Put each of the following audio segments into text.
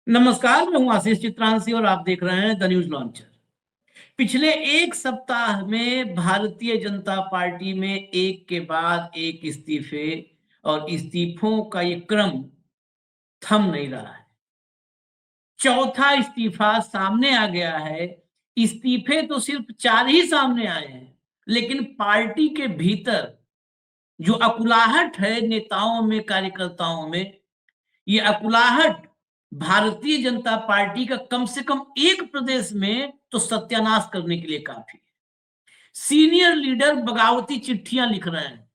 नमस्कार, मैं हूं आशीष चित्रांशी और आप देख रहे हैं द न्यूज लॉन्चर। पिछले एक सप्ताह में भारतीय जनता पार्टी में एक के बाद एक इस्तीफे और इस्तीफों का ये क्रम थम नहीं रहा है। चौथा इस्तीफा सामने आ गया है। इस्तीफे तो सिर्फ 4 ही सामने आए हैं, लेकिन पार्टी के भीतर जो अकुलाहट है नेताओं में, कार्यकर्ताओं में, ये अकुलाहट भारतीय जनता पार्टी का कम से कम एक प्रदेश में तो सत्यानाश करने के लिए काफी है। सीनियर लीडर बगावती चिट्ठियां लिख रहे हैं,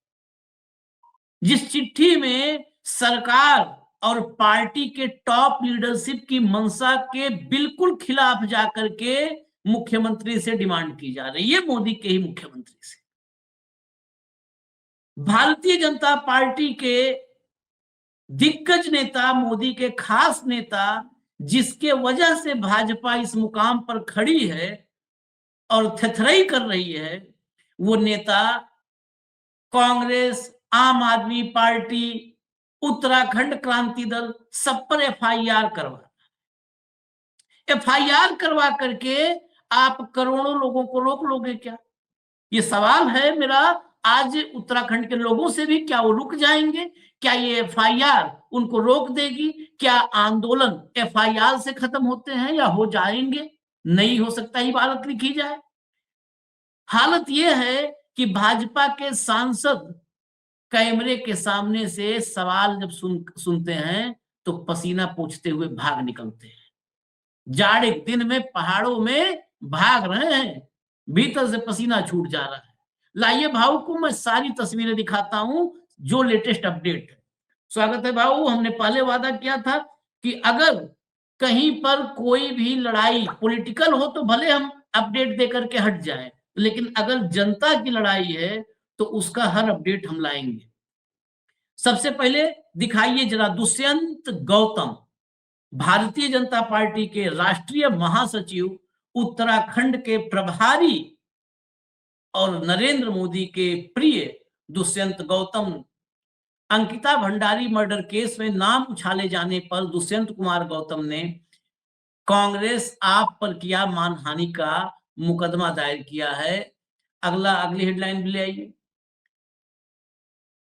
जिस चिट्ठी में सरकार और पार्टी के टॉप लीडरशिप की मंशा के बिल्कुल खिलाफ जाकर के मुख्यमंत्री से डिमांड की जा रही है, मोदी के ही मुख्यमंत्री से। भारतीय जनता पार्टी के दिग्गज नेता, मोदी के खास नेता, जिसके वजह से भाजपा इस मुकाम पर खड़ी है और थथरई कर रही है, वो नेता कांग्रेस, आम आदमी पार्टी, उत्तराखंड क्रांति दल सब पर एफआईआर करवा करके आप करोड़ों लोगों को रोक लोगे क्या? ये सवाल है मेरा आज उत्तराखंड के लोगों से भी। क्या वो रुक जाएंगे? क्या ये एफआईआर उनको रोक देगी? क्या आंदोलन एफआईआर से खत्म होते हैं या हो जाएंगे? नहीं हो सकता ही हालत लिखी जाए। हालत यह है कि भाजपा के सांसद कैमरे के सामने से सवाल जब सुनते हैं तो पसीना पोंछते हुए भाग निकलते हैं। जाड़े दिन में पहाड़ों में भाग रहे हैं, भीतर से पसीना छूट जा रहा है। लाइए भाऊ को मैं सारी तस्वीरें दिखाता हूं, जो लेटेस्ट अपडेट है। स्वागत है भाऊ। हमने पहले वादा किया था कि अगर कहीं पर कोई भी लड़ाई पॉलिटिकल हो तो भले हम अपडेट देकर के हट जाए, लेकिन अगर जनता की लड़ाई है तो उसका हर अपडेट हम लाएंगे। सबसे पहले दिखाइए जरा दुष्यंत गौतम, भारतीय जनता पार्टी के राष्ट्रीय महासचिव, उत्तराखंड के प्रभारी और नरेंद्र मोदी के प्रिय दुष्यंत गौतम। अंकिता भंडारी मर्डर केस में नाम उछाले जाने पर दुष्यंत कुमार गौतम ने कांग्रेस आप पर किया मानहानि का मुकदमा दायर किया है। अगली हेडलाइन भी ले आइए।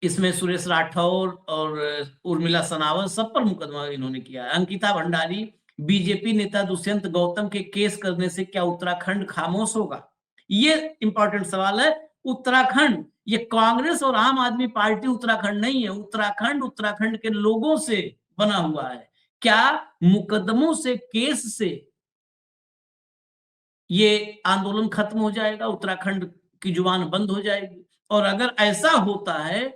इसमें सुरेश राठौर और उर्मिला सनावर सब पर मुकदमा इन्होंने किया है। अंकिता भंडारी, बीजेपी नेता दुष्यंत गौतम के केस करने से क्या उत्तराखंड खामोश होगा? ये इंपॉर्टेंट सवाल है। उत्तराखंड, ये कांग्रेस और आम आदमी पार्टी उत्तराखंड नहीं है। उत्तराखंड उत्तराखंड के लोगों से बना हुआ है। क्या मुकदमों से, केस से ये आंदोलन खत्म हो जाएगा? उत्तराखंड की जुबान बंद हो जाएगी? और अगर ऐसा होता है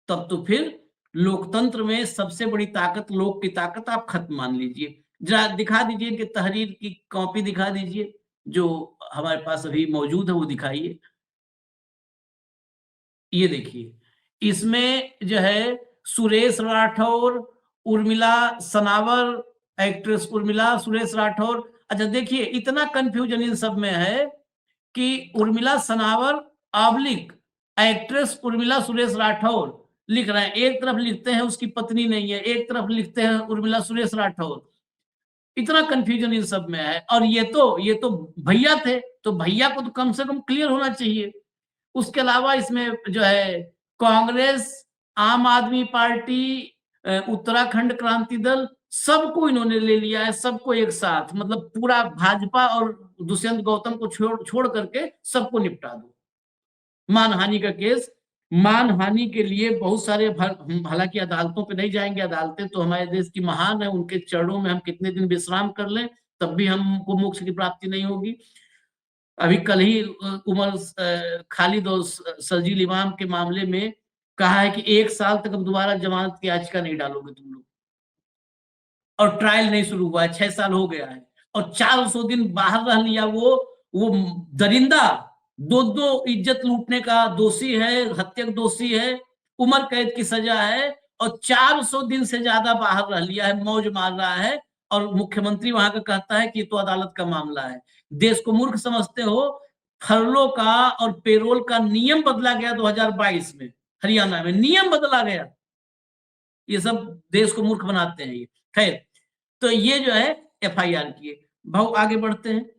तब तो फिर लोकतंत्र में सबसे बड़ी ताकत, लोक की ताकत आप खत्म मान लीजिए। जरा दिखा दीजिए कि तहरीर की कॉपी दिखा दीजिए जो हमारे पास अभी मौजूद है, वो दिखाइए। ये देखिए, इसमें जो है सुरेश राठौर, उर्मिला सनावर, एक्ट्रेस उर्मिला, सुरेश राठौर। अच्छा देखिए, इतना कंफ्यूजन इन सब में है कि उर्मिला सनावर ऑब्लिक एक्ट्रेस उर्मिला सुरेश राठौर लिख रहे हैं। एक तरफ लिखते हैं उसकी पत्नी नहीं है, एक तरफ लिखते हैं उर्मिला सुरेश राठौर। इतना कंफ्यूजन इन सब में है। और ये तो भैया थे, तो भैया को तो कम से कम क्लियर होना चाहिए। उसके अलावा इसमें जो है कांग्रेस, आम आदमी पार्टी, उत्तराखंड क्रांति दल, सबको इन्होंने ले लिया है, सबको एक साथ। मतलब पूरा भाजपा और दुष्यंत गौतम को छोड़ करके सबको निपटा दो। मानहानि का केस, मानहानि के लिए बहुत सारे, हालांकि अदालतों पे नहीं जाएंगे, अदालतें तो हमारे देश की महान है, उनके चरणों में हम कितने दिन विश्राम कर लें तब भी हमको मोक्ष की प्राप्ति नहीं होगी। अभी कल ही उमर खालिद और सर्जिल इमाम के मामले में कहा है कि 1 साल तक अब दोबारा जमानत की याचिका नहीं डालोगे तुम लोग, और ट्रायल नहीं शुरू हुआ है। 6 साल हो गया है और 400 दिन बाहर रह लिया। वो दरिंदा, दो इज्जत लूटने का दोषी है, हत्या दोषी है, उम्र कैद की सजा है, और 400 दिन से ज्यादा बाहर रह लिया है, मौज मार रहा है। और मुख्यमंत्री वहां का कहता है कि ये तो अदालत का मामला है। देश को मूर्ख समझते हो? फरलो का और पेरोल का नियम बदला गया 2022 में, हरियाणा में नियम बदला गया। ये सब देश को मूर्ख बनाते हैं ये। खैर, तो ये जो है एफआईआर किए। भाव आगे बढ़ते हैं।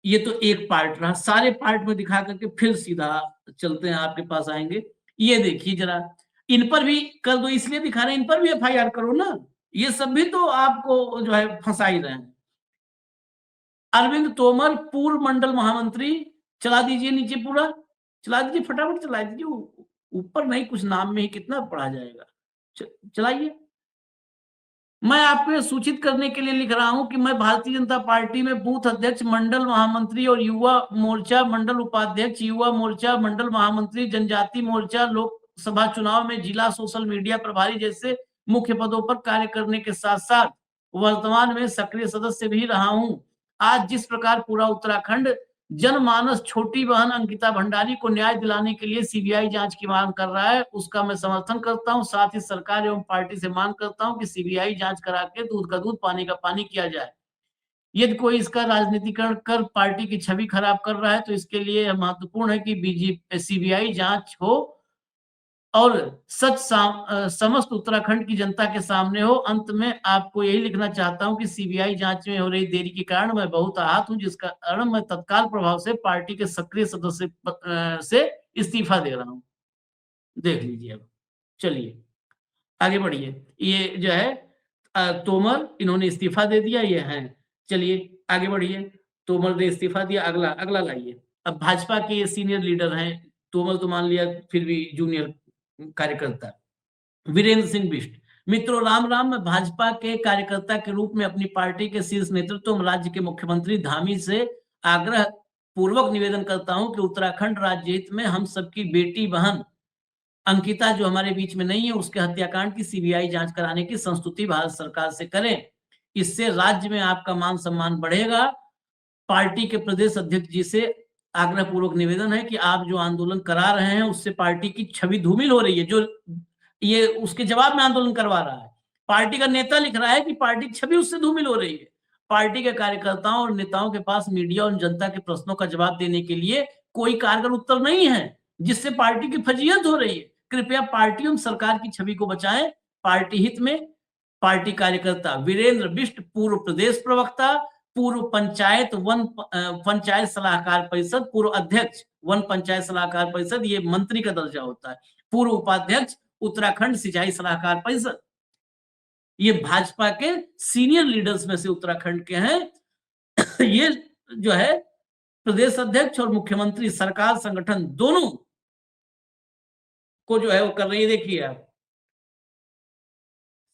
ये तो एक पार्ट रहा, सारे पार्ट में दिखा करके फिर सीधा चलते हैं, आपके पास आएंगे। ये देखिए जरा, इन पर भी कर दो, इसलिए दिखा रहे हैं, इन पर भी एफआईआर करो ना। ये सब भी तो आपको जो है फंसा ही रहे हैं। अरविंद तोमर पूर्व मंडल महामंत्री, चला दीजिए नीचे पूरा, चला दीजिए फटाफट, चला दीजिए, ऊपर नहीं कुछ नाम में ही कितना पढ़ा जाएगा, चलाइए। मैं आपको ये सूचित करने के लिए लिख रहा हूं कि मैं भारतीय जनता पार्टी में बूथ अध्यक्ष, मंडल महामंत्री और युवा मोर्चा मंडल उपाध्यक्ष, युवा मोर्चा मंडल महामंत्री, जनजाति मोर्चा लोकसभा चुनाव में जिला सोशल मीडिया प्रभारी जैसे मुख्य पदों पर कार्य करने के साथ साथ वर्तमान में सक्रिय सदस्य भी रहा हूं। आज जिस प्रकार पूरा उत्तराखंड जनमानस छोटी बहन अंकिता भंडारी को न्याय दिलाने के लिए सीबीआई जांच की मांग कर रहा है, उसका मैं समर्थन करता हूं। साथ ही सरकार एवं पार्टी से मांग करता हूं कि सीबीआई जांच करा के दूध का दूध पानी का पानी किया जाए। यदि कोई इसका राजनीतिकरण कर पार्टी की छवि खराब कर रहा है तो इसके लिए महत्वपूर्ण है कि सीबीआई जांच हो और सच समस्त उत्तराखंड की जनता के सामने हो। अंत में आपको यही लिखना चाहता हूं कि सीबीआई जांच में हो रही देरी के कारण मैं बहुत आहत हूं, जिसका कारण मैं तत्काल प्रभाव से पार्टी के सक्रिय सदस्य से इस्तीफा दे रहा हूं। देख लीजिए। अब चलिए आगे बढ़िए। ये जो है तोमर, इन्होंने इस्तीफा दे दिया, ये है। चलिए आगे बढ़िए। तोमर ने इस्तीफा दिया, अगला अगला लाइए। अब भाजपा के ये सीनियर लीडर हैं, तोमर तो मान लिया, फिर भी जूनियर कार्यकर्ता। वीरेंद्र सिंह बिष्ट, मित्रों राम राम। मैं भाजपा के कार्यकर्ता के रूप में अपनी पार्टी के शीर्ष नेतृत्व में राज्य के मुख्यमंत्री धामी से आग्रह पूर्वक निवेदन करता हूं कि उत्तराखंड राज्य हित में हम सबकी बेटी बहन अंकिता, जो हमारे बीच में नहीं है, उसके हत्याकांड की सीबीआई जांच कराने की संस्तुति भारत सरकार से करें। इससे राज्य में आपका मान सम्मान बढ़ेगा। पार्टी के प्रदेश अध्यक्ष जी से आग्रह पूर्वक निवेदन है कि आप जो आंदोलन करा रहे हैं उससे पार्टी की छवि धूमिल हो रही है। जो ये उसके जवाब में आंदोलन करवा रहा है, पार्टी का नेता लिख रहा है कि पार्टी की छवि उससे धूमिल हो रही है। पार्टी के कार्यकर्ताओं और नेताओं के पास मीडिया और जनता के प्रश्नों का जवाब देने के लिए कोई कारगर उत्तर नहीं है, जिससे पार्टी की फजीयत हो रही है। कृपया पार्टी एवं सरकार की छवि को बचाएं। पार्टी हित में पार्टी कार्यकर्ता वीरेंद्र बिष्ट, पूर्व प्रदेश प्रवक्ता, पूर्व पंचायत सलाहकार परिषद, पूर्व अध्यक्ष वन पंचायत सलाहकार परिषद, ये मंत्री का दर्जा होता है। पूर्व उपाध्यक्ष उत्तराखंड सिंचाई सलाहकार परिषद। ये भाजपा के सीनियर लीडर्स में से उत्तराखंड के हैं। ये जो है प्रदेश अध्यक्ष और मुख्यमंत्री, सरकार संगठन दोनों को जो है वो कर रही है। देखिए आप,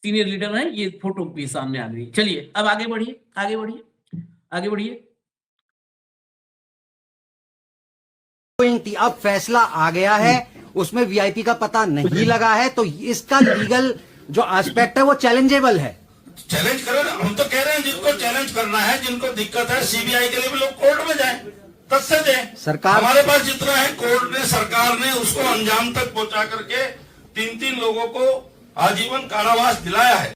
सीनियर लीडर हैं, ये फोटो भी सामने आ गई। चलिए अब आगे बढ़िए, आगे बढ़िए, आगे बढ़िए। अब फैसला आ गया है, उसमें वीआईपी का पता नहीं लगा है, तो इसका लीगल जो एस्पेक्ट है वो चैलेंजेबल है। चैलेंज करो ना, हम तो कह रहे हैं जिनको चैलेंज करना है, जिनको दिक्कत है, सीबीआई के लिए भी लोग कोर्ट में जाएं, तथ्य दें। सरकार, हमारे पास जितना है, कोर्ट ने, सरकार ने उसको अंजाम तक पहुंचा करके 3-3 लोगों को आजीवन कारावास दिलाया है।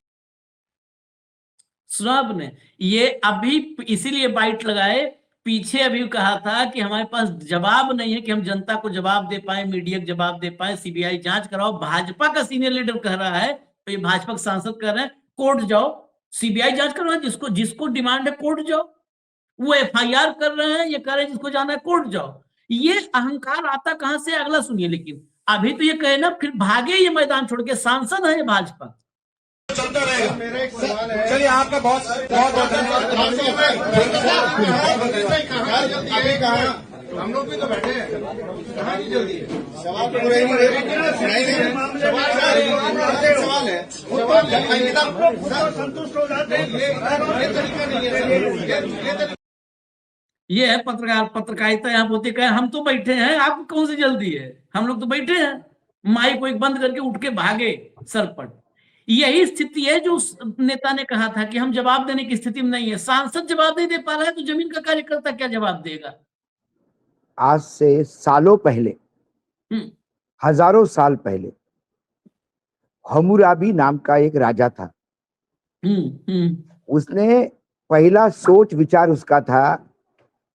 सुना आपने? ये अभी इसीलिए बाइट लगाए, पीछे अभी कहा था कि हमारे पास जवाब नहीं है कि हम जनता को जवाब दे पाए, मीडिया को जवाब दे पाए, सीबीआई जांच कराओ। भाजपा का सीनियर लीडर कह रहा है, तो ये भाजपा के सांसद कह रहे हैं कोर्ट जाओ, सीबीआई जांच करवाओ, जिसको जिसको डिमांड है कोर्ट जाओ। वो एफआईआर कर रहे हैं, ये कह रहे हैं जिसको जाना है कोर्ट जाओ। ये अहंकार आता कहां से, अगला सुनिए। लेकिन अभी तो ये कहे ना, फिर भागे ये मैदान छोड़ के, सांसद है ये भाजपा। चलता रहेगा। मेरा एक सवाल है, चलिए आपका बहुत बहुत धन्यवाद। अभी कहा हम लोग भी तो बैठे हैं, कहाँ की जल्दी है? सवाल तो सवाल है, संतुष्ट हो जाते हैं, ये तरीका नहीं है। ये है पत्रकारिता यहाँ होती है। हम तो बैठे हैं, आपको कौन सी जल्दी है? हम लोग तो बैठे हैं। माइक को एक बंद करके उठ के भागे सरपट। यही स्थिति है जो उस नेता ने कहा था कि हम जवाब देने की स्थिति में नहीं है। सांसद जवाब नहीं दे पा रहा है तो जमीन का कार्यकर्ता क्या जवाब देगा? आज से सालों पहले, हजारों साल पहले, हम्मुराबी नाम का एक राजा था। उसने पहला सोच विचार उसका था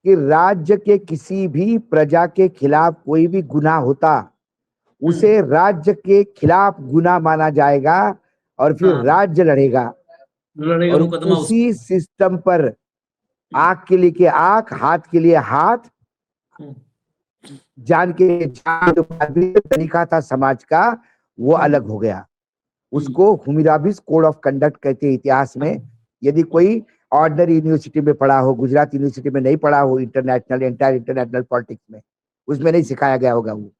कि राज्य के किसी भी प्रजा के खिलाफ कोई भी गुनाह होता, उसे राज्य के खिलाफ गुनाह माना जाएगा और फिर राज्य लड़ेगा। लड़ेगा और मुकदमा उसी सिस्टम पर आंख के लिए आंख, हाथ के लिए हाथ, हम्म, जान के जान जो तरीका था समाज का, वो अलग हो गया। उसको हुमिराबिस कोड ऑफ कंडक्ट कहते हैं इतिहास में। यदि कोई ऑर्डिनरी यूनिवर्सिटी में पढ़ा हो, गुजरात यूनिवर्सिटी में नहीं पढ़ा हो, इंटरनेशनल पॉलिटिक्स में उसमें नहीं सिखाया गया होगा वो।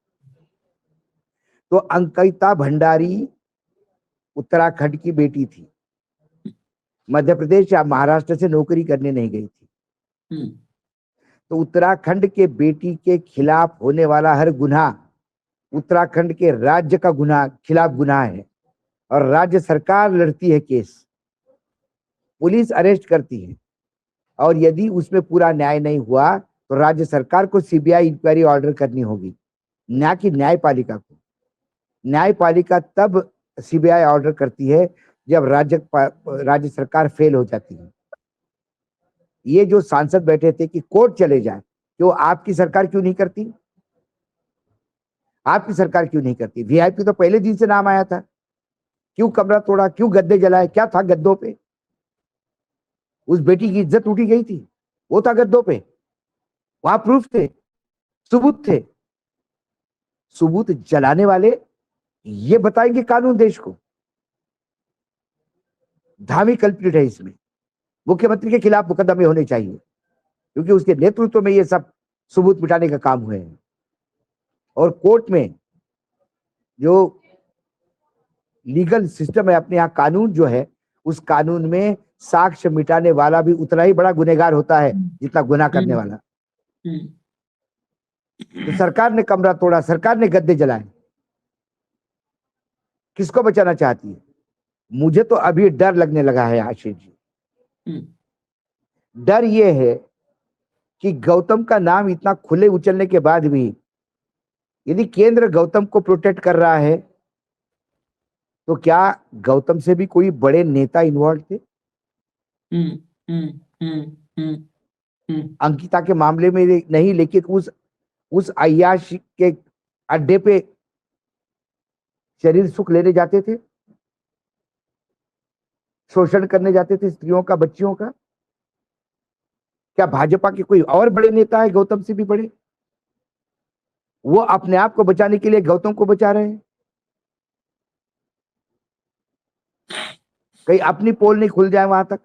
तो अंकिता भंडारी उत्तराखंड की बेटी थी, मध्य प्रदेश या महाराष्ट्र से नौकरी करने नहीं गई थी। तो उत्तराखंड के बेटी के खिलाफ होने वाला हर गुनाह उत्तराखंड के राज्य का खिलाफ गुनाह है, और राज्य सरकार लड़ती है केस, पुलिस अरेस्ट करती है, और यदि उसमें पूरा न्याय नहीं हुआ तो राज्य सरकार को सीबीआई इंक्वायरी ऑर्डर करनी होगी, ना कि न्यायपालिका को। न्यायपालिका तब सीबीआई ऑर्डर करती है जब राज्य सरकार फेल हो जाती है। ये जो सांसद बैठे थे कि कोर्ट चले जाए, तो आपकी सरकार क्यों नहीं करती? आपकी सरकार क्यों नहीं करती? वीआईपी तो पहले दिन से नाम आया था, क्यों कमरा तोड़ा, क्यों गद्दे जलाए, क्या था गद्दों पे? उस बेटी की इज्जत उठी गई थी, वो था गद्दों पे, वहां प्रूफ थे, सबूत थे। सबूत जलाने वाले ये बताएंगे कानून देश को। धामी कल्प्रिट है इसमें, मुख्यमंत्री के खिलाफ मुकदमे होने चाहिए, क्योंकि उसके नेतृत्व में ये सब सबूत मिटाने का काम हुए हैं। और कोर्ट में जो लीगल सिस्टम है अपने यहाँ, कानून जो है, उस कानून में साक्ष्य मिटाने वाला भी उतना ही बड़ा गुनहगार होता है जितना गुनाह करने वाला। तो सरकार ने कमरा तोड़ा, सरकार ने गद्दे जलाए, किसको बचाना चाहती है? मुझे तो अभी डर लगने लगा है आशीष जी। डर ये है कि गौतम का नाम इतना खुले उछलने के बाद भी यदि केंद्र गौतम को प्रोटेक्ट कर रहा है, तो क्या गौतम से भी कोई बड़े नेता इन्वॉल्व थे? अंकिता के मामले में नहीं, लेकिन उस अय्याश के अड्डे पे शरीर सुख लेने जाते थे, शोषण करने जाते थे स्त्रियों का, बच्चियों का। क्या भाजपा के कोई और बड़े नेता है गौतम से भी बड़े? वो अपने आप को बचाने के लिए गौतम को बचा रहे हैं। कहीं अपनी पोल नहीं खुल जाए वहां तक,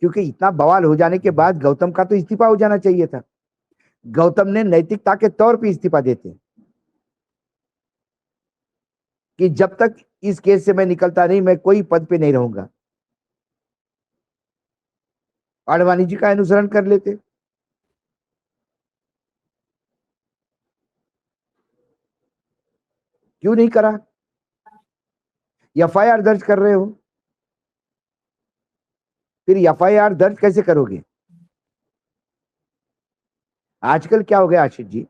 क्योंकि इतना बवाल हो जाने के बाद गौतम का तो इस्तीफा हो जाना चाहिए था। गौतम ने नैतिकता के तौर पे इस्तीफा देते कि जब तक इस केस से मैं निकलता नहीं, मैं कोई पद पे नहीं रहूंगा। आडवाणी जी का अनुसरण कर लेते। क्यों नहीं करा? एफआईआर दर्ज कर रहे हो, फिर एफआईआर दर्ज कैसे करोगे? आजकल क्या हो गया आशीष जी,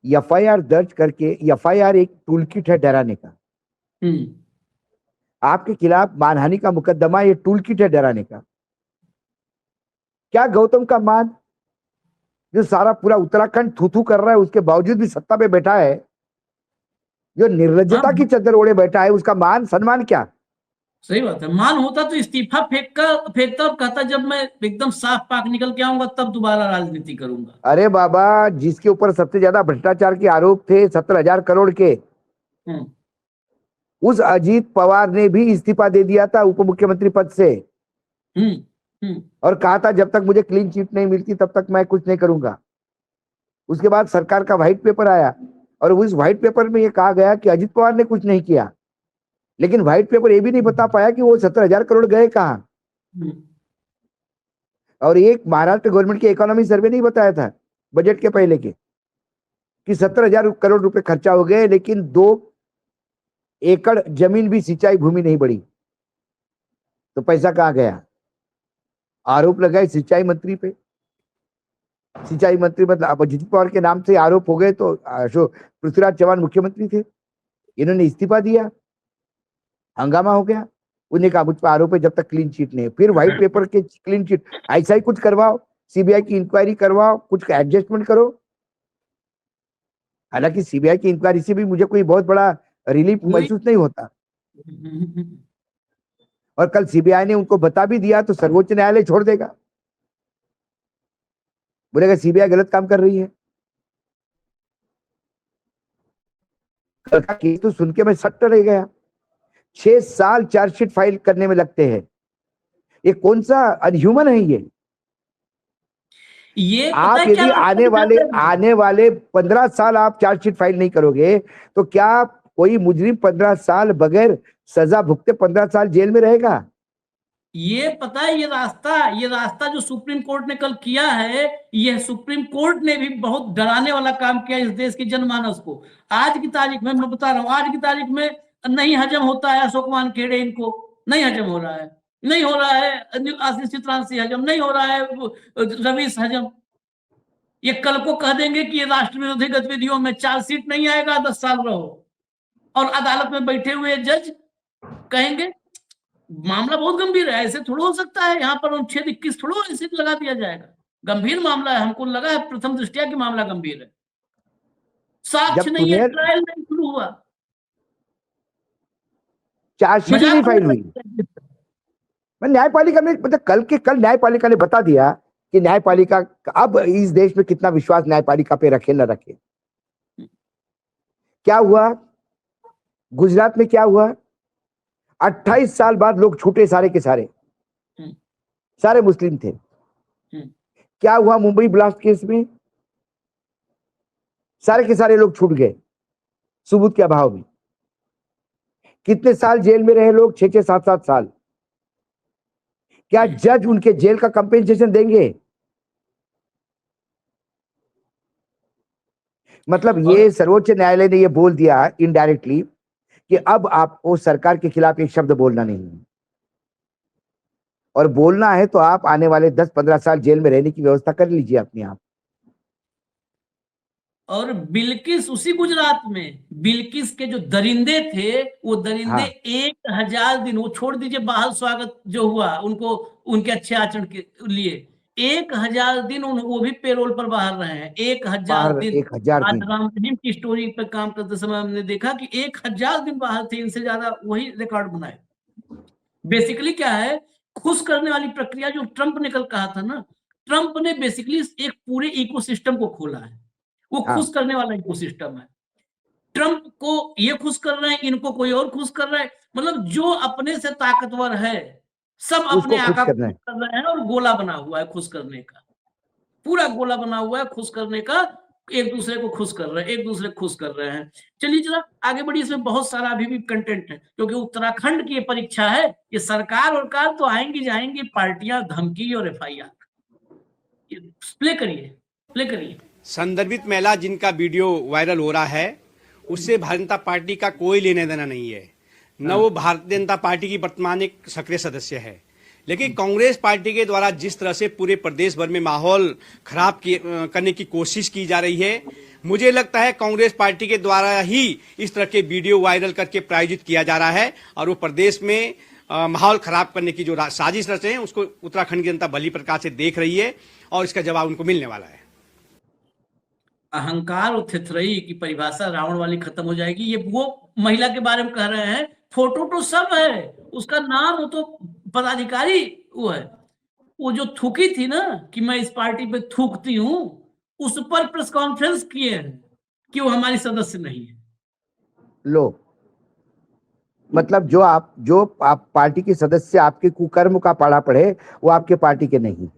एफआईआर दर्ज करके, एफआईआर एक टूल किट है डराने का। आपके खिलाफ मानहानि का मुकदमा ये टूल किट है डराने का। क्या गौतम का मान, जो सारा पूरा उत्तराखंड थू थू कर रहा है, उसके बावजूद भी सत्ता पे बैठा है, जो निर्लज्जता की चद्दर ओढ़े बैठा है, उसका मान सम्मान क्या? सही बात है। मान होता तो इस्तीफा फेंकता और कहता जब मैं एकदम साफ पाक निकल के आऊंगा तब दोबारा राजनीति करूंगा। अरे बाबा, जिसके ऊपर सबसे ज्यादा भ्रष्टाचार के आरोप थे 17,000 करोड़ के, उस अजीत पवार ने भी इस्तीफा दे दिया था उप मुख्यमंत्री पद से, और कहा था जब तक मुझे क्लीन चिट नहीं मिलती तब तक मैं कुछ नहीं करूंगा। उसके बाद सरकार का व्हाइट पेपर आया, और उस व्हाइट पेपर में यह कहा गया कि अजीत पवार ने कुछ नहीं किया, लेकिन व्हाइट पेपर ये भी नहीं बता पाया कि वो 17,000 करोड़ गए कहां। और एक महाराष्ट्र गवर्नमेंट के इकोनॉमी सर्वे नहीं बताया था बजट के पहले के कि 17,000 करोड़ रुपए खर्चा हो गए, लेकिन 2 एकड़ जमीन भी सिंचाई भूमि नहीं बढ़ी। तो पैसा कहां गया? आरोप लगाए सिंचाई मंत्री पे। सिंचाई मंत्री मतलब अजीत पवार के नाम से आरोप हो गए, तो पृथ्वीराज चौहान मुख्यमंत्री थे, इन्होंने इस्तीफा दिया, हंगामा हो गया। उन्होंने कहा मुझ पर आरोप है जब तक क्लीन चिट नहीं। फिर व्हाइट पेपर के क्लीन चिट, ऐसा ही कुछ करवाओ, सीबीआई की इंक्वायरी करवाओ, कुछ एडजस्टमेंट करो। हालांकि सीबीआई की इंक्वायरी से भी मुझे कोई बहुत बड़ा रिलीफ महसूस नहीं होता, और कल सीबीआई ने उनको बता भी दिया तो सर्वोच्च न्यायालय छोड़ देगा, बोलेगा सीबीआई गलत काम कर रही है। कल का केस तो सुन के मैं सट्ट रह गया। 6 साल चार्जशीट फाइल करने में लगते हैं। ये कौन सा अनह्यूमन है ये पता आप है यदि क्या रास्ता आने वाले 15 साल आप चार्जशीट फाइल नहीं करोगे तो क्या कोई मुजरिम 15 साल बगैर सजा भुगते 15 साल जेल में रहेगा? ये पता है, ये रास्ता जो सुप्रीम कोर्ट ने कल किया है, यह सुप्रीम कोर्ट ने भी बहुत डराने वाला काम किया इस देश की जनमानस को। आज की तारीख में मैं बता रहा हूं, आज की तारीख में नहीं हजम होता है अशोक वानखेड़े, इनको नहीं हजम हो रहा है, नहीं हो रहा है आशीष चित्रांशी हजम, नहीं हो रहा है रवीश हजम। ये कल को कह देंगे कि ये राष्ट्र विरोधी गतिविधियों में चार्जशीट नहीं आएगा, 10 साल रहो, और अदालत में बैठे हुए जज कहेंगे मामला बहुत गंभीर है, ऐसे थोड़ा हो सकता है, यहाँ पर अनुच्छेद 21 थोड़ा ऐसे लगा दिया जाएगा, गंभीर मामला है, हमको लगा है प्रथम दृष्टया कि मामला गंभीर है, साक्ष्य नहीं है, ट्रायल नहीं शुरू हुआ, चार्जशीट नहीं फाइल हुई। मैं न्यायपालिका में मतलब कल न्यायपालिका ने बता दिया कि न्यायपालिका अब इस देश में कितना विश्वास न्यायपालिका पे रखे न रखे। क्या हुआ गुजरात में, क्या हुआ? 28 साल बाद लोग छूटे, सारे के सारे मुस्लिम थे। क्या हुआ मुंबई ब्लास्ट केस में? सारे के सारे लोग छूट गए सबूत के अभाव में। कितने साल जेल में रहे लोग? 6-6, 7-7 साल। क्या जज उनके जेल का कंपेंसेशन देंगे? मतलब ये सर्वोच्च न्यायालय ने ये बोल दिया इनडायरेक्टली कि अब आपको सरकार के खिलाफ एक शब्द बोलना नहीं है, और बोलना है तो आप आने वाले 10-15 साल जेल में रहने की व्यवस्था कर लीजिए अपने आप। और बिल्किस उसी गुजरात में, बिल्किस के जो दरिंदे थे, वो दरिंदे 1000 दिन, वो छोड़ दीजिए बाहर स्वागत जो हुआ उनको उनके अच्छे आचरण के लिए, 1000 दिन वो भी पेरोल पर बाहर रहे हैं। 1000 दिन। 1000 आज दिन राम रहीम की स्टोरी पर काम करते समय हमने देखा कि 1000 दिन बाहर थे, इनसे ज्यादा वही रिकॉर्ड बनाए। बेसिकली क्या है, खुश करने वाली प्रक्रिया जो ट्रंप ने कल कहा था ना, ट्रंप ने बेसिकली एक पूरे इकोसिस्टम को खोला है, वो खुश करने वाला इकोसिस्टम है। ट्रंप को ये खुश कर रहे हैं, इनको कोई और खुश कर रहा है, मतलब जो अपने से ताकतवर है सब अपने आका को खुश कर रहे हैं, और गोला बना हुआ है खुश करने का, पूरा गोला बना हुआ है खुश करने का, एक दूसरे को खुश कर रहे हैं, एक दूसरे को खुश कर रहे हैं। चलिए जरा आगे बढ़िए, इसमें बहुत सारा अभी भी कंटेंट है, क्योंकि उत्तराखंड की ये परीक्षा है, ये सरकार और कार तो आएंगी जाएंगी, पार्टियां, धमकी और FIR। प्ले करिए। संदर्भित महिला जिनका वीडियो वायरल हो रहा है, उससे भारतीय जनता पार्टी का कोई लेना देना नहीं है, न वो भारतीय जनता पार्टी की वर्तमान एक सक्रिय सदस्य है। लेकिन कांग्रेस पार्टी के द्वारा जिस तरह से पूरे प्रदेश भर में माहौल खराब करने की कोशिश की जा रही है, मुझे लगता है कांग्रेस पार्टी के द्वारा ही इस तरह के वीडियो वायरल करके प्रायोजित किया जा रहा है, और वो प्रदेश में माहौल खराब करने की जो साजिश रचे हैं उसको उत्तराखंड की जनता भली प्रकार से देख रही है, और इसका जवाब उनको मिलने वाला है। अहंकार और थिथरई की परिभाषा रावण वाली खत्म हो जाएगी। ये वो महिला के बारे में कह रहे हैं, फोटो तो सब है, उसका नाम वो तो पदाधिकारी वो है, वो जो थूकी थी ना कि मैं इस पार्टी पे थूकती हूं, उस पर प्रेस कॉन्फ्रेंस किए हैं कि वो हमारी सदस्य नहीं है। लो, मतलब जो आप पार्टी के सदस्य आपके कुकर्म का पढ़ा पढ़े, वो आपके पार्टी के नहीं है,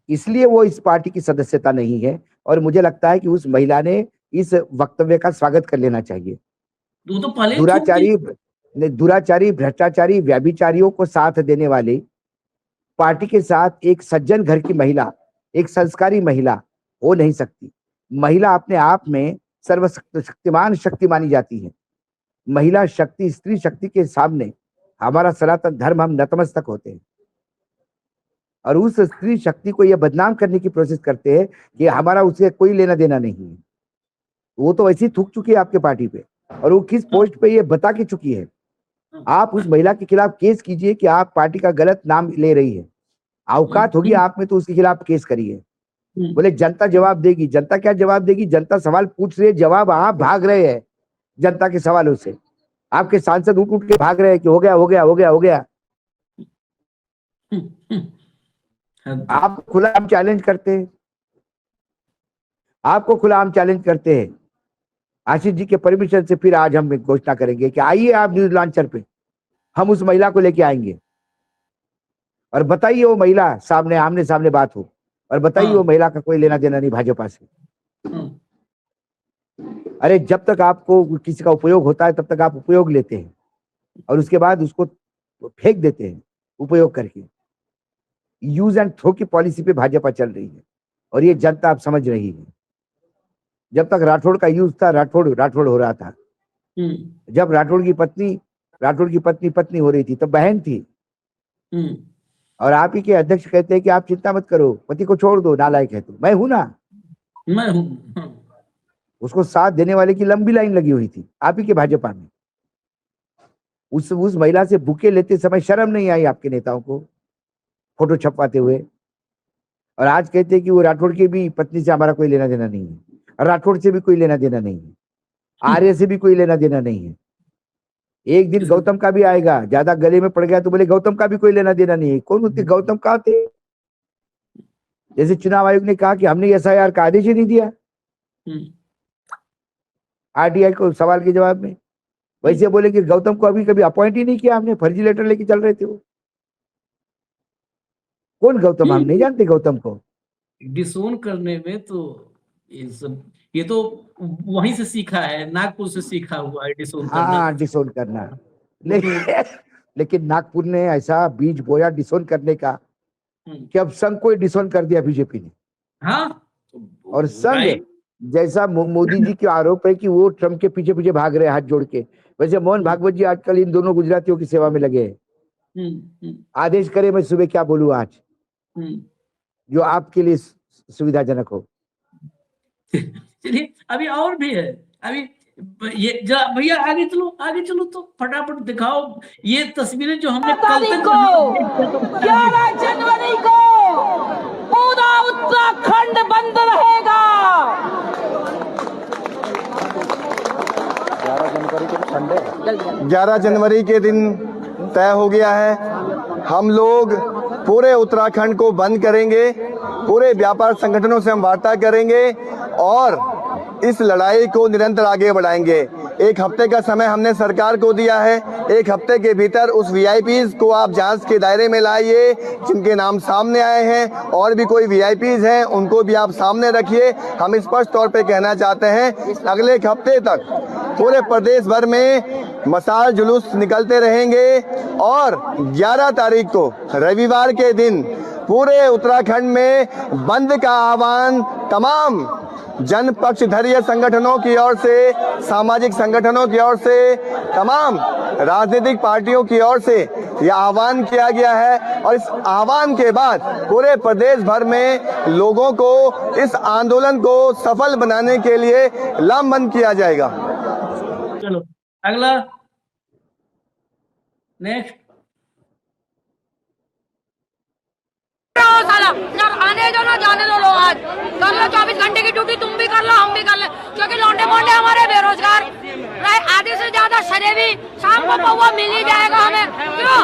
इसलिए वो इस पार्टी की सदस्यता नहीं है। और मुझे लगता है कि उस महिला ने इस वक्तव्य का स्वागत कर लेना चाहिए। तो पहले दुराचारी, भ्रष्टाचारी, व्यभिचारियों को साथ देने वाली पार्टी के साथ एक सज्जन घर की महिला, एक संस्कारी महिला हो नहीं सकती। महिला अपने आप में सर्वशक्तिमान शक्ति मानी जाती है। महिला शक्ति, स्त्री शक्ति के सामने हमारा सनातन धर्म, हम नतमस्तक होते हैं, और उस स्त्री शक्ति को यह बदनाम करने की कोशिश करते हैं कि हमारा उससे कोई लेना देना नहीं है। वो तो वैसे ही थूक चुकी है आपके पार्टी पे, और वो किस पोस्ट पे ये बता के चुकी है। आप उस महिला के खिलाफ केस कीजिए कि आप पार्टी का गलत नाम ले रही है, औकात होगी आप में तो उसके खिलाफ केस करिए। बोले जनता जवाब देगी, जनता क्या जवाब देगी? जनता सवाल पूछ रही है, जवाब आप भाग रहे हैं जनता के सवालों से। आपके सांसद उठ के भाग रहे हैं कि हो गया हो गया हो गया हो गया, आप खुला हम चैलेंज करते हैं, आपको खुला हम चैलेंज करते हैं। आशीष जी के परमिशन से फिर आज हम एक घोषणा करेंगे कि आइए आप न्यूज लॉन्चर पे, हम उस महिला को लेके आएंगे और बताइए वो महिला सामने आमने सामने बात हो और बताइए वो महिला का कोई लेना देना नहीं भाजपा से। अरे जब तक आपको किसी का उपयोग होता है तब तक आप उपयोग लेते हैं और उसके बाद उसको फेंक देते हैं उपयोग करके। यूज एंड थ्रो की पॉलिसी पे भाजपा चल रही है और ये जनता आप समझ रही है। जब तक राठौड़ का यूज था, राठौड़ हो रहा था। जब राठौड़ की पत्नी पत्नी हो रही थी तब बहन थी। और आप ही के अध्यक्ष कहते हैं कि आप चिंता मत करो, पति को छोड़ दो, नालायक है तो मैं हूं ना, मैं हूं। उसको साथ देने वाले की लंबी लाइन लगी हुई थी आप ही के भाजपा में। उस महिला से बुके लेते समय शर्म नहीं आई आपके नेताओं को, फोटो छपवाते हुए। और आज कहते हैं कि वो राठौड़ की भी पत्नी से हमारा कोई लेना देना नहीं है, राठौड़ से भी कोई लेना देना नहीं है, आर्य से भी कोई लेना देना नहीं है। एक दिन गौतम का भी आएगा, ज्यादा गले में पड़ गया तो बोले गौतम का भी कोई लेना देना नहीं है। कौन होते गौतम? कहाँ थे? जैसे चुनाव आयोग ने कहा कि हमने एसआईआर का आदेश ही नहीं दिया आरटीआई को सवाल के जवाब में, वैसे बोले कि गौतम को अभी कभी अपॉइंट ही नहीं किया हमने, फर्जी लेटर लेके चल रहे थे वो। कौन गौतम? हम नहीं जानते गौतम को। डिसोन करने में तो ये तो वहीं से सीखा है, नागपुर से सीखा हुआ है डिसोन करना। हाँ, डिसोन करना। लेकिन नागपुर ने ऐसा बीज बोया डिसोन करने का कि अब संघ को डिसोन कर दिया बीजेपी ने। हाँ, और संघ जैसा मोदी जी के आरोप है कि वो ट्रम्प के पीछे पीछे भाग रहे हैं हाथ जोड़ के, वैसे मोहन भागवत जी आजकल इन दोनों गुजरातियों की सेवा में लगे हैं। आदेश करे मैं सुबह क्या बोलूं आज जो आपके लिए सुविधाजनक हो। चलिए अभी और भी है, अभी ये भैया आगे चलो तो फटाफट दिखाओ ये तस्वीरें जो हमने कल तक 11 जनवरी को पूरा उत्तराखंड बंद रहेगा। 11 जनवरी के दिन तय हो गया है। हम लोग पूरे उत्तराखंड को बंद करेंगे, पूरे व्यापार संगठनों से हम वार्ता करेंगे और इस लड़ाई को निरंतर आगे बढ़ाएंगे। 1 हफ्ते का समय हमने सरकार को दिया है। 1 हफ्ते के भीतर उस वीआईपीज को आप जांच के दायरे में लाइए जिनके नाम सामने आए हैं, और भी कोई वीआईपीज हैं उनको भी आप सामने रखिए। हम स्पष्ट तौर पे कहना चाहते हैं अगले 1 हफ्ते तक पूरे प्रदेश भर में मशाल जुलूस निकलते रहेंगे और 11 तारीख को रविवार के दिन पूरे उत्तराखंड में बंद का आह्वान तमाम जन पक्षधरीय संगठनों की ओर से, सामाजिक संगठनों की ओर से, तमाम राजनीतिक पार्टियों की ओर से यह आह्वान किया गया है। और इस आह्वान के बाद पूरे प्रदेश भर में लोगों को इस आंदोलन को सफल बनाने के लिए लामबंद किया जाएगा। चलो अगला नेक्स्ट। आने दो ना जाने दो, लोग आज कर लो 24 घंटे की ड्यूटी, तुम भी कर लो हम भी कर ले, क्योंकि लौंडे मोंडे हमारे बेरोजगार आधे से ज्यादा शरीबी, शाम को पौवा मिल ही जाएगा हमें। क्यों?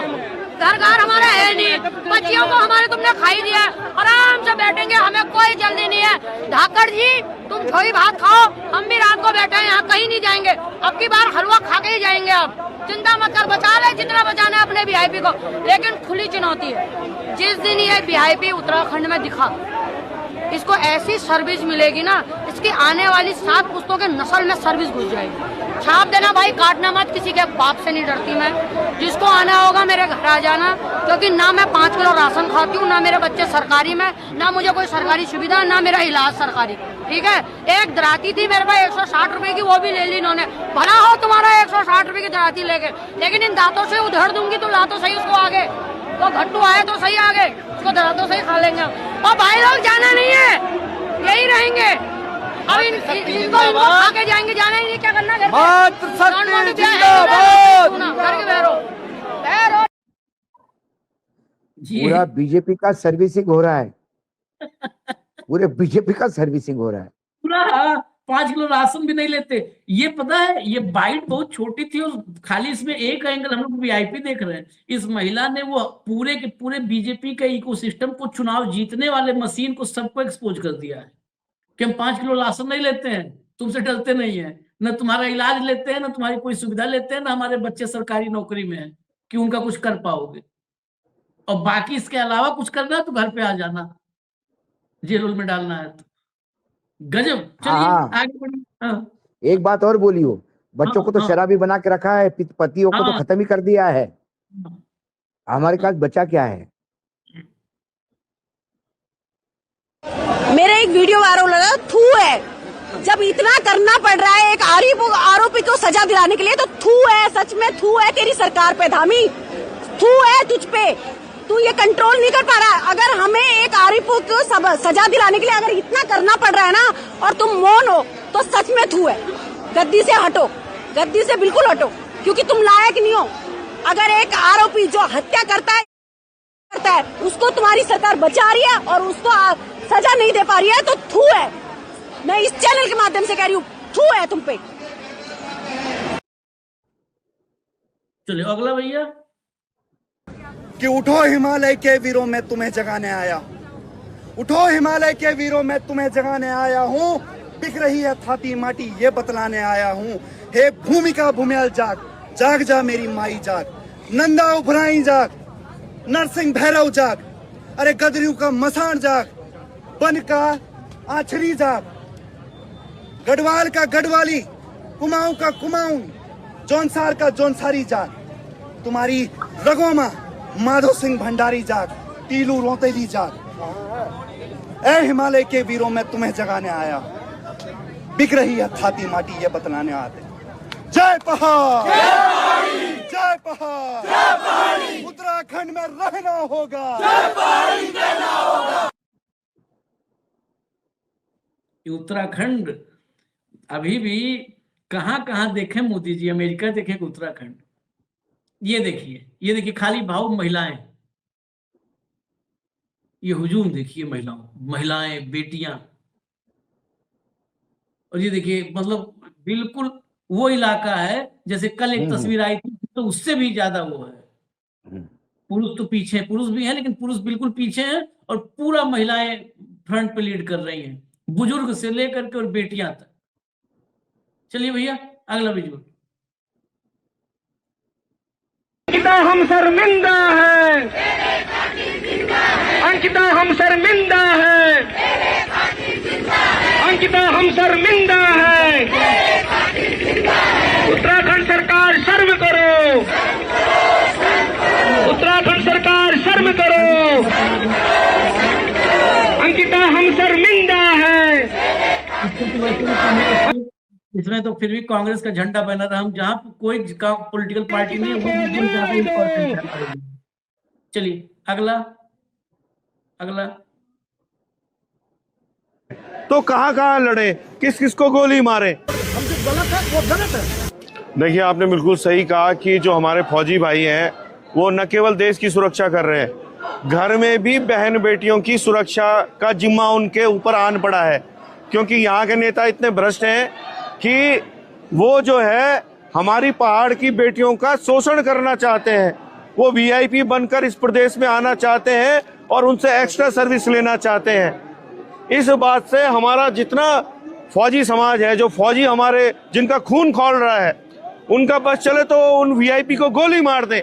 घर हमारा है नहीं, बच्चियों को हमारे तुमने खाई दिया, आराम से बैठेंगे, हमें कोई जल्दी नहीं है। धाकड़ जी तुम छोई भात खाओ, हम भी रात को बैठे हैं यहाँ, कहीं नहीं जाएंगे। अब की बार हलवा खा के ही जाएंगे। अब चिंता मत कर, बचा ले जितना बचाना है अपने वीआईपी को। लेकिन खुली चुनौती है, जिस दिन ये वीआईपी उत्तराखंड में दिखा, इसको ऐसी सर्विस मिलेगी ना, इसकी आने वाली 7 पुश्तों के नस्ल में सर्विस घुस जाएगी। छाप देना भाई, काटना मत, किसी के बाप से नहीं डरती मैं। जिसको आना होगा मेरे घर आ जाना, क्योंकि ना मैं 5 किलो राशन खाती हूँ, ना मेरे बच्चे सरकारी में, ना मुझे कोई सरकारी सुविधा, ना मेरा इलाज सरकारी। ठीक है, एक दराती थी मेरे पास 160 रुपए की, वो भी ले ली इन्होंने। भला हो तुम्हारा 160 रुपए की दराती लेके, लेकिन इन दांतों से उधेड़ दूंगी तो ला तो सही उसको आगे, तो घट्टू आए तो सही आगे, उसको दांतों से ही खा लेंगे। और भाई लोग जाना नहीं है, यही रहेंगे। अब इनको खा के जाएंगे, जाना ही नहीं, क्या करना घर पूरा बीजेपी का सर्विसिंग हो रहा है, पूरे बीजेपी का सर्विसिंग हो रहा है। पूरा 5 किलो राशन भी नहीं लेते। ये पता है, ये बाइट बहुत छोटी थी और खाली इसमें एक एंगल हम लोग वीआईपी देख रहे हैं। इस महिला ने वो पूरे के पूरे बीजेपी के इकोसिस्टम को, चुनाव जीतने वाले मशीन को, सबको एक्सपोज कर दिया है कि हम 5 किलो राशन नहीं लेते हैं, तुमसे डरते नहीं है, न तुम्हारा इलाज लेते हैं, न तुम्हारी कोई सुविधा लेते हैं, न हमारे बच्चे सरकारी नौकरी में है कि उनका कुछ कर पाओगे, और बाकी इसके अलावा कुछ करना है तो घर पे आ जाना, जेल में डालना है तो। गजब। चलिए हाँ। आगे बढ़िए। हाँ। एक बात और बोली हो, बच्चों को तो हाँ। शराबी बना के रखा है, पतियों को तो हाँ। खत्म ही कर दिया है। हमारे पास बचा क्या है? मेरा एक वीडियो वायरल हो रहा थू है। जब इतना करना पड़ रहा है एक आरोपी को सजा दिलाने के लिए, तो थू है, सच में थू है तेरी सरकार पे धामी, थू है तुझ पे। तू ये कंट्रोल नहीं कर पा रहा है। अगर हमें एक आरोपी को सजा दिलाने के लिए अगर इतना करना पड़ रहा है ना, और तुम मौन हो, तो सच में थू है। गद्दी से हटो, गद्दी से बिल्कुल हटो, क्योंकि तुम लायक नहीं हो। अगर एक आरोपी जो हत्या करता है उसको तुम्हारी सरकार बचा रही है और उसको सजा नहीं दे पा रही है, तो थू है। मैं इस चैनल के माध्यम से कह रही हूँ, थू है तुम पे। चलिए अगला भैया। कि उठो हिमालय के वीरों में तुम्हें जगाने आया, उठो हिमालय के वीरों में तुम्हें जगाने आया हूँ, बिक रही है थाती माटी ये बतलाने आया हूँ। हे भूमिका भूमियल जाग, जाग जा मेरी माई जाग, नंदा उभराई जाग, नरसिंह भैरव जाग, अरे गदरियों का मसान जाग, बन का आछरी जाग, गढ़वाल का गढ़वाली, कुमाऊं का कुमाऊं, जौनसार का जौनसारी जाग, तुम्हारी रगों में माधो सिंह भंडारी जाग, टीलू रोतेली जाग। ए हिमालय के वीरों में तुम्हें जगाने आया, बिक रही है थाती माटी ये बतलाने आते। जय पहाड़, जय पहाड़, उत्तराखंड में रहना होगा। उत्तराखंड अभी भी कहां कहां देखें मोदी जी, अमेरिका देखें कि उत्तराखंड। ये देखिए खाली भाव महिलाएं, ये हुजूम देखिए महिलाएं बेटियां, और ये देखिए मतलब बिल्कुल वो इलाका है जैसे कल एक तस्वीर आई थी, तो उससे भी ज्यादा वो है। पुरुष तो पीछे, पुरुष भी है लेकिन पुरुष बिल्कुल पीछे हैं, और पूरा महिलाएं फ्रंट पे लीड कर रही हैं, बुजुर्ग से लेकर के और बेटियां तक। चलिए भैया अगला विजुअल। अंकिता हम शर्मिंदा है, अंकिता हम शर्मिंदा है, अंकिता हम शर्मिंदा है। उत्तराखंड सरकार शर्म करो, उत्तराखंड सरकार शर्म करो, अंकिता हम शर्मिंदा है। इसमें तो फिर भी कांग्रेस का झंडा बना रहा, हम जहां कोई पॉलिटिकल पार्टी नहीं है वो बिल्कुल ज्यादा इंपॉर्टेंट है। चलिए अगला। तो कहां लड़े, किस किस को गोली मारे? हम जो गलत है वो गलत है। देखिए आपने बिल्कुल सही कहा कि जो हमारे फौजी भाई हैं वो न केवल देश की सुरक्षा कर रहे हैं, घर में भी बहन बेटियों की सुरक्षा का जिम्मा उनके ऊपर आन पड़ा है। क्योंकि यहाँ के नेता इतने भ्रष्ट हैं कि वो जो है हमारी पहाड़ की बेटियों का शोषण करना चाहते हैं। वो वीआईपी बनकर इस प्रदेश में आना चाहते हैं और उनसे एक्स्ट्रा सर्विस लेना चाहते हैं। इस बात से हमारा जितना फौजी समाज है, जो फौजी हमारे जिनका खून खौल रहा है, उनका बस चले तो उन वीआईपी को गोली मार दें,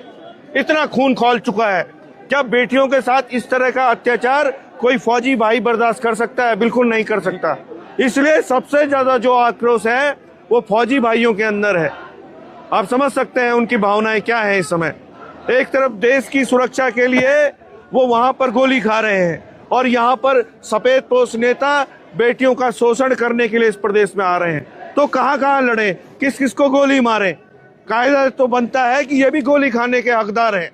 इतना खून खौल चुका है। क्या बेटियों के साथ इस तरह का अत्याचार कोई फौजी भाई बर्दाश्त कर सकता है? बिल्कुल नहीं कर सकता। इसलिए सबसे ज्यादा जो आक्रोश है वो फौजी भाइयों के अंदर है। आप समझ सकते हैं उनकी भावनाएं क्या है इस समय। एक तरफ देश की सुरक्षा के लिए वो वहां पर गोली खा रहे हैं, और यहाँ पर सफेद पोश नेता बेटियों का शोषण करने के लिए इस प्रदेश में आ रहे हैं। तो कहां लड़े, किस किस को गोली मारे? कायदा तो बनता है कि ये भी गोली खाने के हकदार हैं।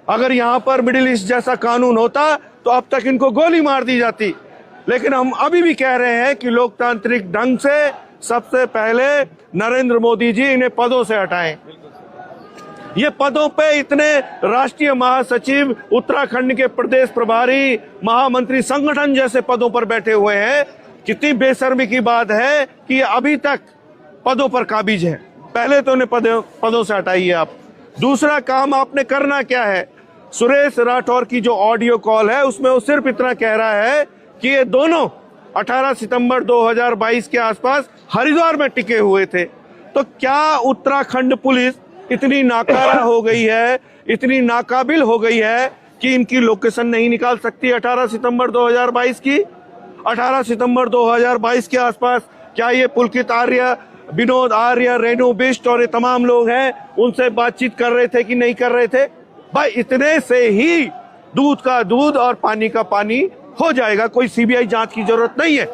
अगर यहाँ पर मिडिल ईस्ट जैसा कानून होता तो अब तक इनको गोली मार दी जाती। लेकिन हम अभी भी कह रहे हैं कि लोकतांत्रिक ढंग से सबसे पहले नरेंद्र मोदी जी इन्हें पदों से हटाएं। ये पदों पे इतने राष्ट्रीय महासचिव, उत्तराखंड के प्रदेश प्रभारी, महामंत्री, संगठन जैसे पदों पर बैठे हुए हैं कितनी बेशर्मी की बात है कि अभी तक पदों पर काबिज है। पहले तो उन्हें पदों से हटाइए आप। दूसरा काम आपने करना क्या है, सुरेश राठौर की जो ऑडियो कॉल है उसमें वो सिर्फ इतना कह रहा है कि ये दोनों 18 सितंबर 2022 के आसपास हरिद्वार में टिके हुए थे। तो क्या उत्तराखंड पुलिस इतनी नाकारा हो गई है, इतनी नाकाबिल हो गई है कि इनकी लोकेशन नहीं निकाल सकती 18 सितंबर 2022 की? 18 सितंबर 2022 के आसपास क्या ये पुलकित आर्य, विनोद आर्य, रेणु बिष्ट और ये तमाम लोग हैं, उनसे बातचीत कर रहे थे कि नहीं कर रहे थे? भाई इतने से ही दूध का दूध और पानी का पानी हो जाएगा, कोई सीबीआई जांच की जरूरत नहीं है।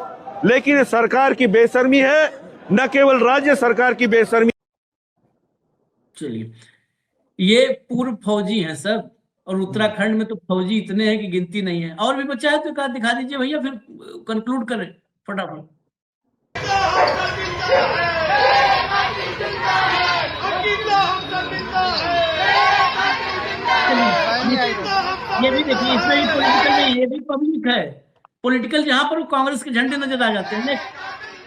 लेकिन सरकार की बेशर्मी है, न केवल राज्य सरकार की बेशर्मी। चलिए, ये पूर्व फौजी हैं सब, और उत्तराखंड में तो फौजी इतने हैं कि गिनती नहीं है। और भी बच्चा है तो एक आध दिखा दीजिए भैया, फिर कंक्लूड करें फटाफट। ये भी देखिए, इसमें भी पॉलिटिकल नहीं, ये भी पब्लिक है। पॉलिटिकल जहां पर कांग्रेस के झंडे नजर आ जाते हैं।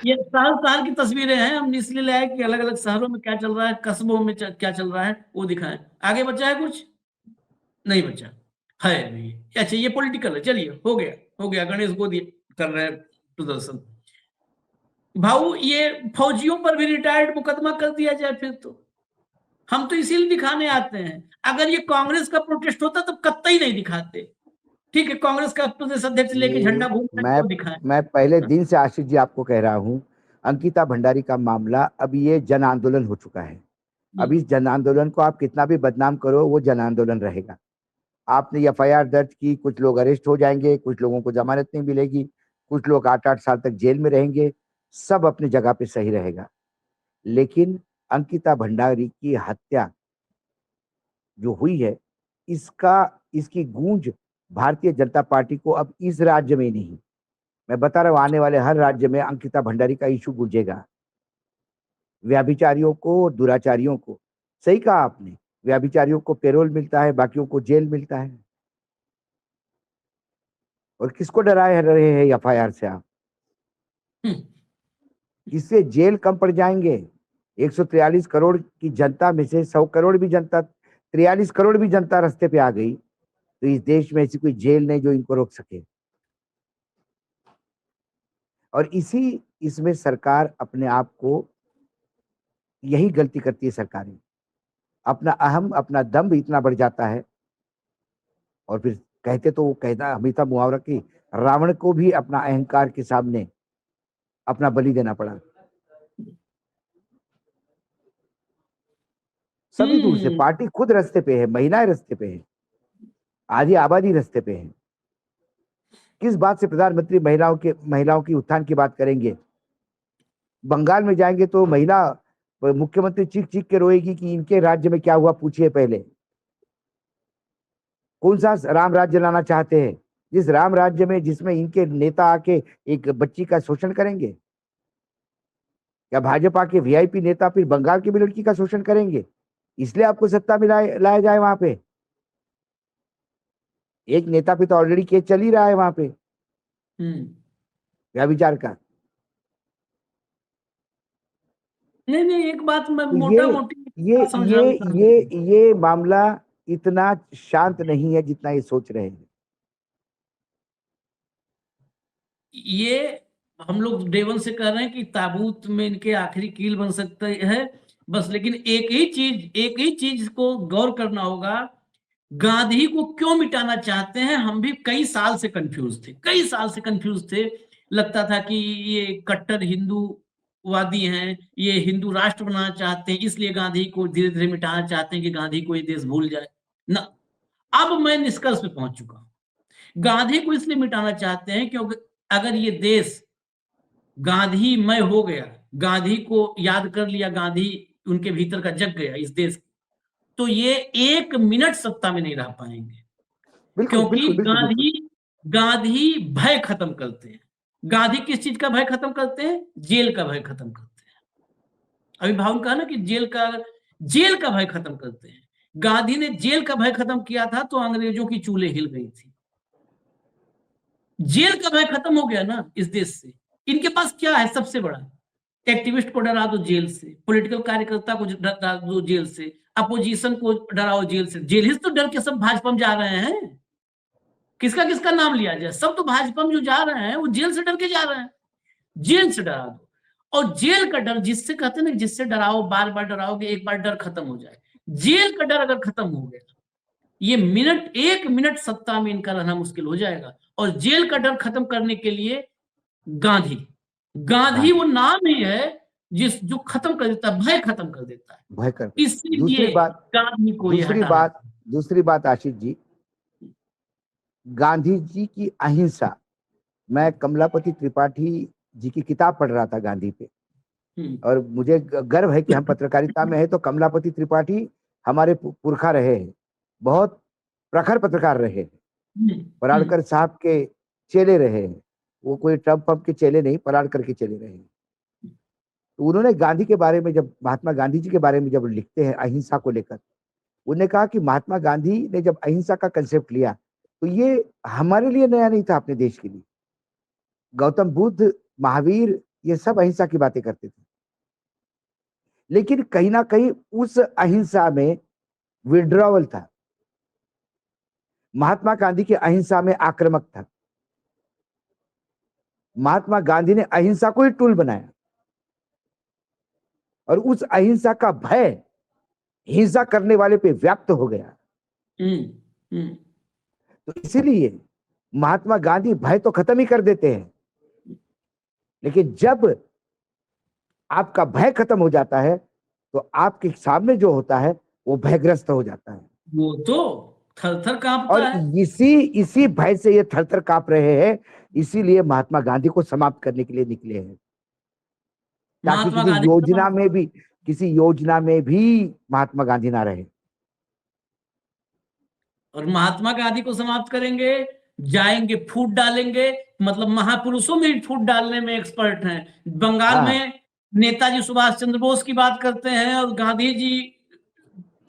ये शहर की तस्वीरें हैं, हम इसलिए लाए कि अलग अलग शहरों में क्या चल रहा है, कस्बों में क्या चल रहा है वो दिखाएं। आगे बचा है कुछ? नहीं बचा है भी। अच्छा, ये पॉलिटिकल है। चलिए, हो गया। गणेश गोदी कर रहे हैं प्रदर्शन। भाऊ, ये फौजियों पर भी रिटायर्ड मुकदमा कर दिया जाए फिर तो। हम तो इसीलिए दिखाने आते हैं। अगर ये कांग्रेस का प्रोटेस्ट होता तो कतई नहीं दिखाते। ठीक है, कांग्रेस का प्रदेश अध्यक्ष लेके झंडा घूम मैं पहले दिन से आशीष जी आपको कह रहा हूं, अंकिता भंडारी का मामला अब ये जन आंदोलन हो चुका है। अब इस जन आंदोलन को आप कितना भी बदनाम करो, वो जन आंदोलन रहेगा। आपने एफआईआर दर्ज की, कुछ लोग अरेस्ट हो जाएंगे, कुछ लोगों को जमानत नहीं मिलेगी, कुछ लोग 8-8 साल तक जेल में रहेंगे, सब अपनी जगह पे सही रहेगा। लेकिन अंकिता भंडारी की हत्या जो हुई है, इसकी गूंज भारतीय जनता पार्टी को अब इस राज्य में नहीं, मैं बता रहा हूं, आने वाले हर राज्य में अंकिता भंडारी का इशू गूंजेगा। व्याभिचारियों को, दुराचारियों को, सही कहा आपने, व्याभिचारियों को पेरोल मिलता है, बाकियों को जेल मिलता है। और किसको डराए रहे हैं एफआईआर से आप? किससे जेल कम पड़ जाएंगे? 143 करोड़ की जनता में से 100 करोड़ भी जनता, 43 करोड़ भी जनता रास्ते पे आ गई तो इस देश में ऐसी कोई जेल नहीं जो इनको रोक सके। और इसमें सरकार अपने आप को, यही गलती करती है सरकारें, अपना अहम, अपना दम्भ इतना बढ़ जाता है। और फिर वो कहता हमेशा मुहावरा की, रावण को भी अपना अहंकार के सामने अपना बलि देना पड़ा। सभी दूर से, पार्टी खुद रास्ते पे है, महिलाएं रास्ते पे है, आधी आबादी रास्ते पे है। किस बात से प्रधानमंत्री महिलाओं की उत्थान की बात करेंगे? बंगाल में जाएंगे तो महिला मुख्यमंत्री चीख चीख के रोएगी कि इनके राज्य में क्या हुआ, पूछिए पहले। कौन सा राम राज्य लाना चाहते हैं? जिस राम राज्य में जिसमें इनके नेता आके एक बच्ची का शोषण करेंगे? क्या भाजपा के वीआईपी नेता फिर बंगाल की भी लड़की का शोषण करेंगे? इसलिए आपको सत्ता में लाया जाए वहां पे? एक नेता पे तो ऑलरेडी केस चल ही रहा है वहां पे व्याभिचार का। नहीं, एक बात मैं ये मामला इतना शांत नहीं है जितना ये सोच रहे हैं। ये हम लोग डे वन से कह रहे हैं कि ताबूत में इनके आखिरी कील बन सकता है बस। लेकिन एक ही चीज को गौर करना होगा, गांधी को क्यों मिटाना चाहते हैं? हम भी कई साल से कंफ्यूज थे। लगता था कि ये कट्टर हिंदूवादी हैं, ये हिंदू राष्ट्र बनाना चाहते हैं, इसलिए गांधी को धीरे धीरे मिटाना चाहते हैं कि गांधी को ये देश भूल जाए ना। अब मैं निष्कर्ष पे पहुंच चुका हूं, गांधी को इसलिए मिटाना चाहते हैं क्योंकि अगर ये देश गांधीमय हो गया, गांधी को याद कर लिया, गांधी उनके भीतर का जग गया इस देश, तो ये 1 मिनट सत्ता में नहीं रह पाएंगे। क्योंकि गांधी भय खत्म करते हैं। गांधी किस चीज का भय खत्म करते हैं? जेल का भय खत्म करते हैं। अभी भाव कहा ना कि जेल का भय खत्म करते हैं। गांधी ने जेल का भय खत्म किया था तो अंग्रेजों की चूल्हे हिल गई थी। जेल का भय खत्म हो गया ना इस देश से, इनके पास क्या है सबसे बड़ा? एक्टिविस्ट को डरा दो जेल से, पॉलिटिकल कार्यकर्ता को डरा दो जेल से, अपोजिशन को डराओ जेल से। जेल ही तो डर के सब भाजपा में जा रहे हैं। किसका किसका नाम लिया जाए? सब तो भाजपा में जो जा रहे हैं वो जेल से डर के जा रहे हैं। जेल से डरा दो, और जेल का डर जिससे कहते हैं ना, जिससे डराओ बार बार डराओगे, एक बार डर खत्म हो जाए। जेल का डर अगर खत्म हो गया, ये मिनट, 1 मिनट सत्ता में इनका रहना मुश्किल हो जाएगा। और जेल का डर खत्म करने के लिए गांधी वो नाम ही है जो खत्म कर देता है, भय खत्म कर देता है। भय कर। इसीलिए गांधी को दूसरी बात आशीष जी, गांधी जी की अहिंसा, मैं कमलापति त्रिपाठी जी की किताब पढ़ रहा था गांधी पे, और मुझे गर्व है कि हम पत्रकारिता में है तो कमलापति त्रिपाठी हमारे पुरखा रहे हैं, बहुत प्रखर पत्रकार रहे हैं, पराड़कर साहब के चेले रहे हैं। वो कोई ट्रम्प पंप के चेले नहीं, पराड़कर के चेले रहे हैं। तो उन्होंने गांधी के बारे में, जब महात्मा गांधी जी के बारे में जब लिखते हैं अहिंसा को लेकर, उन्होंने कहा कि महात्मा गांधी ने जब अहिंसा का कंसेप्ट लिया तो ये हमारे लिए नया नहीं था, अपने देश के लिए। गौतम बुद्ध, महावीर, ये सब अहिंसा की बातें करते थे, लेकिन कहीं ना कहीं उस अहिंसा में विड्रॉवल था। महात्मा गांधी की अहिंसा में आक्रामक था। महात्मा गांधी ने अहिंसा को ही टूल बनाया, और उस अहिंसा का भय हिंसा करने वाले पे व्याप्त हो गया। तो इसीलिए महात्मा गांधी भय तो खत्म ही कर देते हैं, लेकिन जब आपका भय खत्म हो जाता है तो आपके सामने जो होता है वो भयग्रस्त हो जाता है, वो तो थर-थर कांपता और है। इसी भय से ये थर-थर कांप रहे हैं। इसीलिए महात्मा गांधी को समाप्त करने के लिए निकले हैं, ताकि किसी योजना में भी महात्मा गांधी ना रहे। और महात्मा गांधी को समाप्त करेंगे, जाएंगे फूट डालेंगे, मतलब महापुरुषों में भी फूट डालने में एक्सपर्ट हैं। बंगाल में नेताजी सुभाष चंद्र बोस की बात करते हैं, और गांधी जी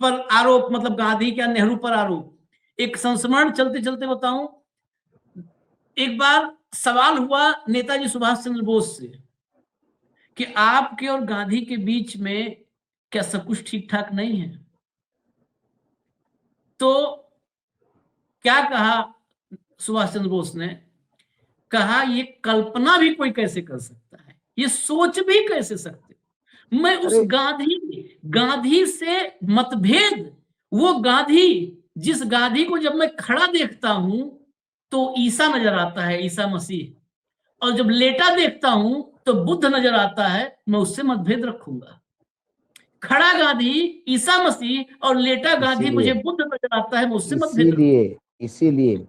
पर आरोप, मतलब गांधी क्या नेहरू पर आरोप। एक संस्मरण चलते चलते बताऊं, एक बार सवाल हुआ नेताजी सुभाष चंद्र बोस से कि आपके और गांधी के बीच में क्या सब कुछ ठीक ठाक नहीं है? तो क्या कहा सुभाष चंद्र बोस ने? कहा ये कल्पना भी कोई कैसे कर सकता है, ये सोच भी कैसे सकते। मैं उस गांधी से मतभेद, वो गांधी, जिस गांधी को जब मैं खड़ा देखता हूं तो ईसा नजर आता है, ईसा मसीह, और जब लेटा देखता हूं तो बुद्ध नजर आता है, मैं उससे मतभेद रखूंगा। खड़ा गांधी ईसा मसीह, और लेटा गांधी मुझे बुद्ध नजर आता है, मैं उससे मतभेद। इसीलिए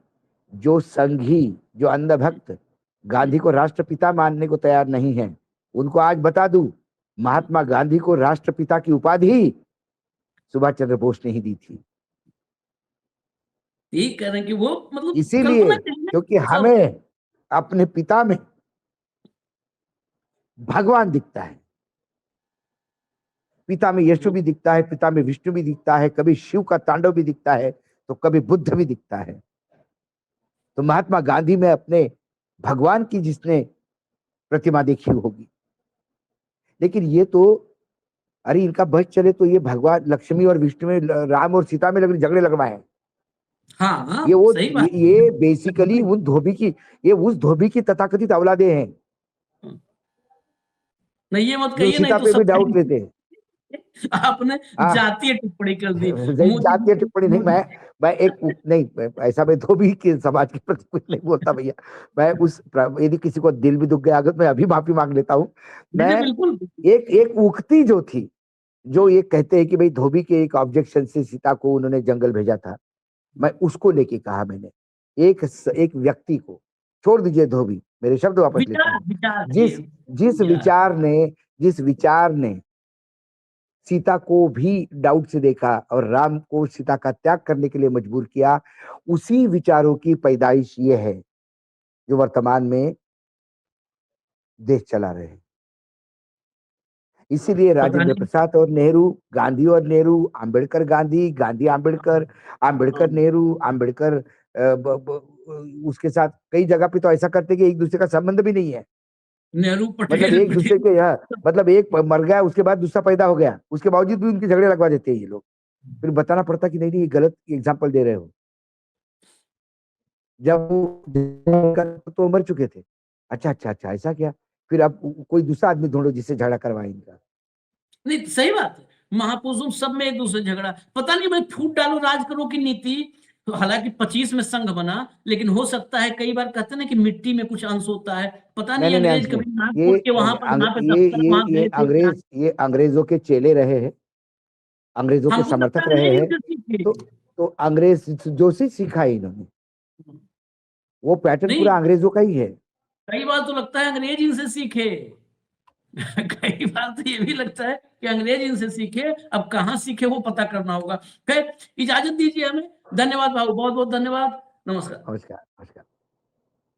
जो संघी, जो अंधभक्त गांधी को राष्ट्रपिता मानने को तैयार नहीं है, उनको आज बता दूं, महात्मा गांधी को राष्ट्रपिता की उपाधि सुभाष चंद्र बोस ने ही दी थी। यही कह रहे हैं कि वो मतलब इसीलिए क्योंकि हमें अपने पिता में भगवान दिखता है, पिता में यीशु भी दिखता है, पिता में विष्णु भी दिखता है, कभी शिव का तांडव भी दिखता है, तो कभी बुद्ध भी दिखता है। तो महात्मा गांधी में अपने भगवान की जिसने प्रतिमा देखी होगी, लेकिन ये तो, अरे इनका बस चले तो ये भगवान लक्ष्मी और विष्णु में, राम और सीता में झगड़े लगवाए। हाँ, ये बेसिकली उस धोबी की तथाकथित औलादे हैं। नहीं ये मत कहिए, नहीं तो सब डाउट लेते हैं। आपने जातीय टिप्पणी कर दी। जातीय टिप्पणी नहीं, मैं ऐसा मैं धोबी के समाज के प्रति कुछ नहीं बोलता भैया। मैं यदि किसी को दिल भी दुख गया अगर, मैं अभी माफी मांग लेता हूँ। मैं एक उक्ति जो थी, जो ये कहते हैं कि भाई धोबी के एक ऑब्जेक्शन से सीता को उन्होंने जंगल भेजा था, मैं उसको लेके कहा मैंने, एक व्यक्ति को, छोड़ दीजिए धोबी, मेरे शब्द वापस लेता हूं, जिस विचार ने सीता को भी डाउट से देखा और राम को सीता का त्याग करने के लिए मजबूर किया, उसी विचारों की पैदाइश ये है जो वर्तमान में देश चला रहे हैं। इसीलिए राजेंद्र प्रसाद और नेहरू, गांधी और नेहरू, आंबेडकर गांधी, गांधी आंबेडकर, आंबेडकर नेहरू, आंबेडकर उसके साथ कई जगह पे तो ऐसा करते कि एक दूसरे का संबंध भी नहीं है। नेहरू मतलब पटेल एक दूसरे के मतलब एक मर गया उसके बाद दूसरा पैदा हो गया, उसके बावजूद भी उनके झगड़े लगवा देते हैं ये लोग। फिर बताना पड़ता कि नहीं नहीं ये गलत एग्जाम्पल दे रहे हो। जब वो तो मर चुके थे। अच्छा अच्छा अच्छा ऐसा क्या? फिर अब कोई दूसरा आदमी ढूंढो जिससे झगड़ा करवाए इनका। नहीं सही बात है, महापुरुषों सब में एक दूसरे झगड़ा, पता नहीं भाई फूट डालो राज करो की नीति। तो हालांकि 25 में संघ बना, लेकिन हो सकता है कई बार कहते हैं ना कि मिट्टी में कुछ अंश होता है, पता नहीं अंग्रेज कभी नाक फूट के वहां पर यहाँ पे दफ्तर वहां गए थे। ये अंग्रेजों के चेले रहे हैं, अंग्रेजों के हमको लगता समर्थक है रहे हैं। अंग्रेज से सीखे। तो अंग्रेज जो से सीखा है इन्होंने, वो पैटर्न नहीं, पूरा अंग्रेजों का ही है। कई बार तो लगता है अंग्रेज इनसे सीखे। कई बार तो ये भी लगता है कि अंग्रेज इनसे सीखे, अब कहाँ सीखे वो पता करना होगा। खैर इजाजत दीजिए हमें, धन्यवाद बाबू, बहुत बहुत धन्यवाद, नमस्कार। नमस्कार नमस्कार।